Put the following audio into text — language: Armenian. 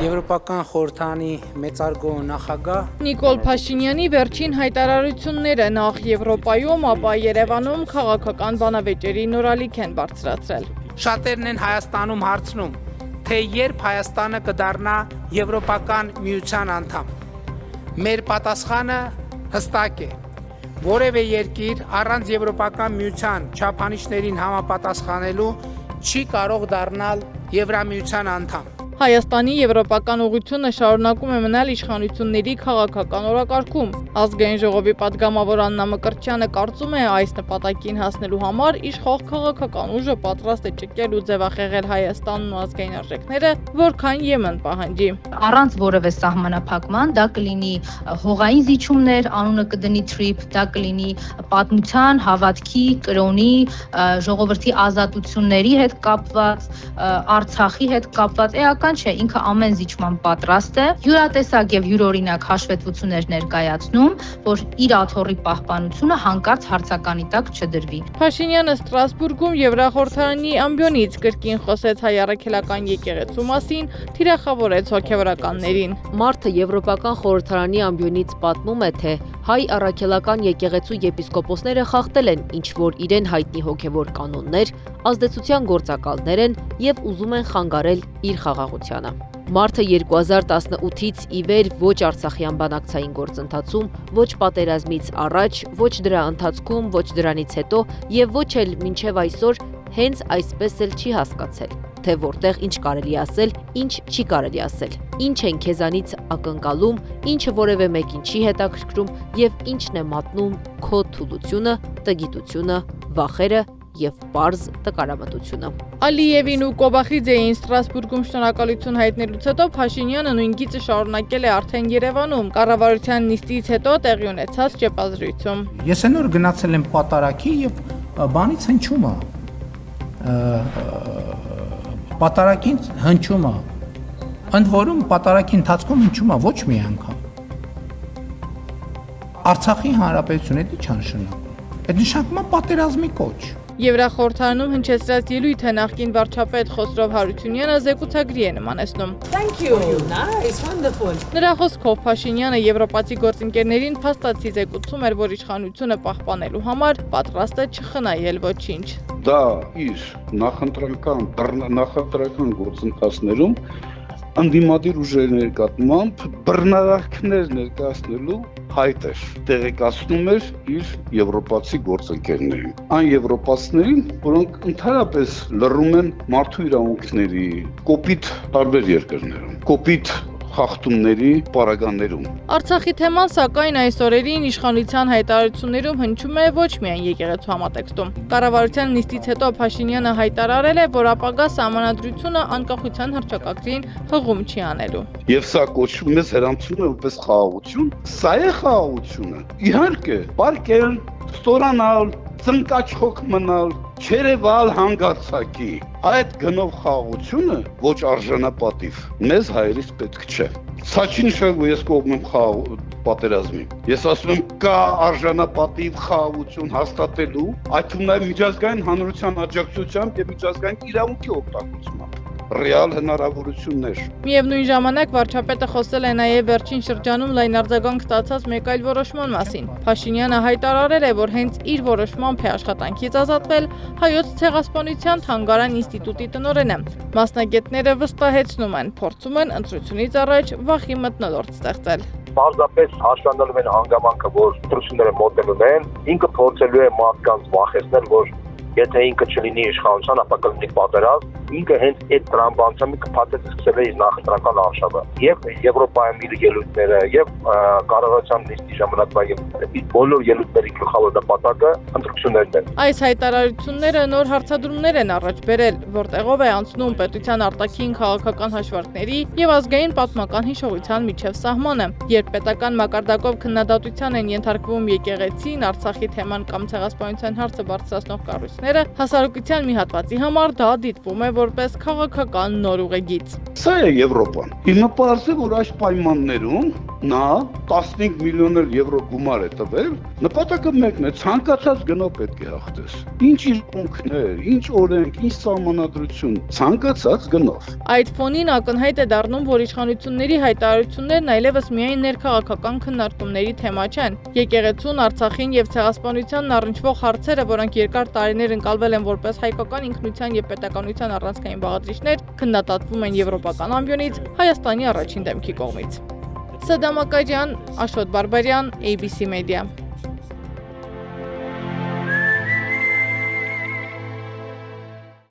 Եվրոպական խորհրդանի մեծարգո նախագահ Նիկոլ Փաշինյանի վերջին հայտարարությունները նախ Եվրոպայում, ապա Երևանում քաղաքական բանավեճերի նորալիք են բարձրացրել։ Շատերն են Հայաստանում հարցնում, թե երբ Հայաստանը կդառնա Եվրոպական միության անդամ։ Մեր պատասխանը հստակ է։ Որևէ երկիր առանց Եվրոպական միության չափանիշներին համապատասխանելու չի կարող դառնալ Եվրամիության անդամ։ Հայաստանի եվրոպական ուղղությունը շարունակում է մնալ իշխանությունների քաղաքական օրակարգում։ Ազգային ժողովի պատգամավոր Աննա Մկրտչյանը կարծում է, այս նպատակին հասնելու համար իշխող քաղաքական ուժը պատրաստ է ճկել ու ձևախեղել Հայաստանն ու ազգային արժեքները, որքան Եմեն պահանջի։ Առանց որևէ սահմանափակման դա կլինի հողային զիջումներ, անունը կդնի թրիփ, դա կլինի պատմության, հավատքի, կրոնի, ժողովրդի ազատությունների հետ կապված, Արցախի հետ կապված չէ, ինքը ամեն զիջման պատրաստ է, յուրատեսակ եւ յուրօրինակ հաշվետվություններ ներկայացնում, որ իր աթոռի պահպանությունը հանկարծ հարցականի տակ չդրվի։ Փաշինյանը Ստրասբուրգում Եվրախորհրդարանի ամբիոնից կրկին խոսեց հայ առաքելական եկեղեցու մասին, թիրախավորեց հոգևորականներին։ Մարդը Եվրոպական խորհրդարանի ամբիոնից պատմում է, թե հայ առաքելական եկեղեցու եպիսկոպոսները խախտել են ինչ-որ իրեն հայտնի հոգևոր կանոններ, ազդեցության գործակալներ են եւ ուզում են խանգարել իր խաղաղությանը։ Մարտը 2018-ից ի վեր ոչ արցախյան բանակցային գործընթացում, ոչ պատերազմից առաջ, ոչ դրա ընթացքում, ոչ դրանից հետո եւ ոչ էլ մինչեւ այսօր հենց այսպես էլ չի հասկացել, թե որտեղ ինչ կարելի ասել, ինչ չի կարելի ասել, ինչ են քեզանից ակնկալում, ինչը որևէ մեկին չի հետաքրքրում եւ ինչն է մատնում քո թուլությունը, տգիտությունը, վախերը եւ պարզ տկարամտությունը։ Ալիևին ու Կոբախիձեին Ստրասբուրգում շնորհակալություն հայտնելուց հետո Փաշինյանը նույն գիծը շարունակել է արդեն Երևանում, կառավարության նիստից հետո տեղի ունեցած ճեպազրույցում։ Ես այնօր գնացել եմ պատարագի եւ բանից հնչում է։ Պատարագին հնչում է։ Ընդ որում պատարագի ընթացքում հնչում է ոչ մի անգամ։ Արցախի հանրապետությունը դա չի նշանակում։ Այդ նշանակում է պատերազմի կոչ։ Եվրախորհրդարանում հնչեցրած ելույթը նախկին վարչապետ Խոսրով Հարությունյանը զեկուցագրի է նմանեցնում։ Thank you. Nice, wonderful. Նրա խոսքով Փաշինյանը եվրոպացի գործընկերներին փաստացի զեկուցում էր, որ իշխանությունը պահպանելու համար պատրաստ է չխնայել ոչինչ։ Դա իր նախընտրական գործընթացներում անդիմադիր ուժերի ներկայությամբ բռնարարքներ ներկայացնելու հայտ էր, տեղեկացնում էր իր եվրոպացի գործընկերներին, այն եվրոպացիներին, որոնք ընդհանրապես լռում են մարդու իրավունքների, կոպիտ տարբեր երկրներում, կոպիտ խախտումների պարագաներում։ Արցախի թեման սակայն այս օրերին իշխանության հայտարարություններում հնչում է ոչ միայն եկեղեցու համատեքստում։ Կառավարության նիստից հետո Փաշինյանը հայտարարել է, որ ապագա սահմանադրությունը անկախության հռչակագրին հղում չի անելու։ Եվ սա կոչվում է հրանցում է որպես խաղաղություն։ Սա է խաղաղությունը։ Իհարկե, պարկել, ստորանալ, ծնկաչոք մնալ, չերևալ հանգարցակի։ Այդ գնով խաղաղությունը ոչ արժանապատիվ մեզ հայերից պետք չէ։ Սա չի նշանակում, ես կողմ եմ պատերազմին։ Ես ասում եմ, կա արժանապատիվ խաղաղություն հաստատելու, այդ թվում նաև միջազգային հանրության աջակցությամբ եւ միջազգային իրավունքի օգտագործմամբ։ Ռեալ հնարավորություններ։ Միևնույն ժամանակ վարչապետը խոսել է նաև վերջին շրջանում լայն արձագանք ստացած մեկ այլ որոշման մասին։ Փաշինյանը հայտարարել է, որ հենց իր որոշմամբ է աշխատանքից ազատվել Հայոց ցեղասպանության թանգարան ինստիտուտի տնօրենը։ Մասնագետները վստահեցնում են, փորձում են ընտրությունից առաջ վախի մթնոլորտ ստեղծել։ Պարզապես հաշվանդալում են հանգամանքը, որ ընտրությունները մոտենում են, ինքը փորձելու է մարդկանց վախեցնել, որ եթե ինքը չլինի իշխանության, ապա կլինի պատերազմ, ինքը հենց այդ տրամաբանությամբ կփաթեթ սկսել է իր նախընտրական արշավը։ Եվ Եվրոպայում իր ելույթները, եւ կառավարության նիստի ժամանակվա իր բոլոր ելույթների գլխավոր նպատակը ընտրություններն են։ Այս հայտարարությունները նոր հարցադրումներ են առաջ բերել, որտեղով է անցնում պետության արտաքին քաղաքական հաշվարկների եւ ազգային պատմական հիշողության միջև սահմանը, երբ պետական մակարդակով քննադատության են ենթարկվում եկեղեցին, Արցախի թեման կամ ցեղասպանության հարցը բարձրացնող կառույցները, հասարակության մի հատվածի համար դա դիտվում է որպես քաղաքական նոր ուղեգիծ։ Սա է Եվրոպան։ Հիմա պարզ է, որ այս պայմաններում նա 15 միլիոն եվրո գումար է տվել, նպատակը մեկն է, ցանկացած գնով պետք է հաղթես։ Ինչ իրավունքներ, ինչ օրենք, ինչ սահմանադրություն, ցանկացած գնով։ Այդ ֆոնին ակնհայտ է դառնում, որ իշխանությունների հայտարարություններն այլևս միայն ներքաղաքական քննարկումների թեմա չեն։ Եկեղեցուն, Արցախին եւ ցեղասպանությանն առնչվող հարցերը, որոնք երկար տարիներ ընկալվել են որպես հայկական ինքնության եւ պետականության առանցքային բաղադրիչներ, քննադատվում են եվրոպական ամբիոնից, Հայաստանի առաջին դեմքի կողմից։ Սադամ Ակաջյան, Աշոտ Բարբարյան, ABC Media։